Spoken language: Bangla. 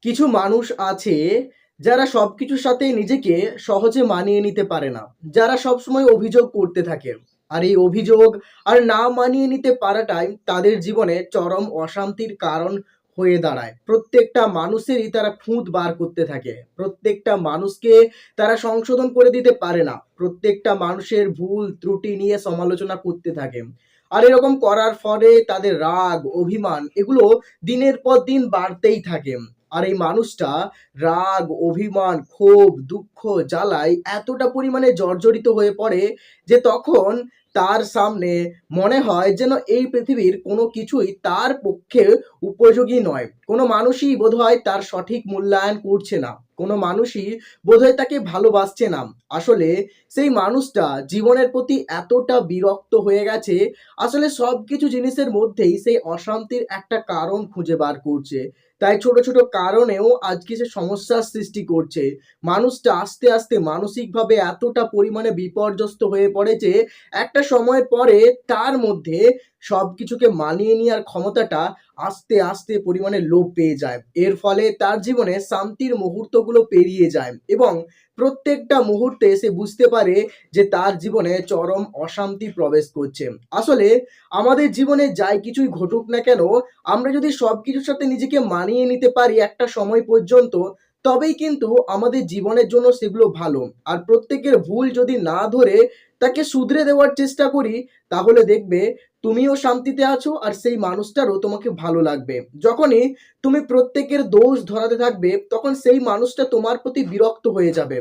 কিছু মানুষ আছে যারা সবকিছুর সাথে নিজেকে সহজে মানিয়ে নিতে পারে না। যারা সবসময় অভিযোগ করতে থাকে। আর এই অভিযোগ আর না মানিয়ে নিতে পারাটাই তাদের জীবনে চরম অশান্তির কারণ হয়ে দাঁড়ায়। প্রত্যেকটা মানুষেরই তারা খুঁত বার করতে থাকে। প্রত্যেকটা মানুষকে তারা সংশোধন করে দিতে পারে না। প্রত্যেকটা মানুষের ভুল ত্রুটি নিয়ে সমালোচনা করতে থাকে। আর এরকম করার ফলে তাদের রাগ, অভিমান এগুলো দিনের পর দিন বাড়তেই থাকে। আর এই মানুষটা রাগ, অভিমান, ক্ষোভ, দুঃখ, জ্বালায় এতটা পরিমাণে জর্জরিত হয়ে পড়ে যে তখন তার সামনে মনে হয় যেন এই পৃথিবীর কোনো কিছুই তার পক্ষে উপযোগী নয়। কোনো মানুষই বোধহয় তার সঠিক মূল্যায়ন করছে না। কোনো মানুষই বোধহয় তাকে ভালোবাসছে না। আসলে সেই মানুষটা জীবনের প্রতি এতটা বিরক্ত হয়ে গেছে, আসলে সবকিছু জিনিসের মধ্যেই সেই অশান্তির একটা কারণ খুঁজে বার করছে। তাই ছোট ছোট কারণেও আজকে সে সমস্যার সৃষ্টি করছে। মানুষটা আস্তে আস্তে মানসিকভাবে এতটা পরিমাণে বিপর্যস্ত হয়ে পড়ে যে একটা সময়ের পরে তার মধ্যে সবকিছুকে মানিয়ে নেওয়ার ক্ষমতাটা আস্তে আস্তে পরিমাণে লোপ পেয়ে যায়। এর ফলে তার জীবনে শান্তির মুহূর্তগুলো পেরিয়ে যায় এবং প্রত্যেকটা মুহূর্তে সে বুঝতে পারে যে তার জীবনে চরম অশান্তি প্রবেশ করছে। আসলে আমাদের জীবনে যাই কিছুই ঘটুক না কেন, আমরা যদি সবকিছুর সাথে নিজেকে মানিয়ে নিতে পারি একটা সময় পর্যন্ত, তবেই কিন্তু আমাদের জীবনের জন্য সেগুলো ভালো। আর প্রত্যেকের ভুল যদি না ধরে তাকে শুধরে দেওয়ার চেষ্টা করি, তাহলে দেখবে তুমিও শান্তিতে আছো আর সেই মানুষটারও তোমাকে ভালো লাগবে। যখনই তুমি প্রত্যেকের দোষ ধরাতে থাকবে, তখন সেই মানুষটা তোমার প্রতি বিরক্ত হয়ে যাবে।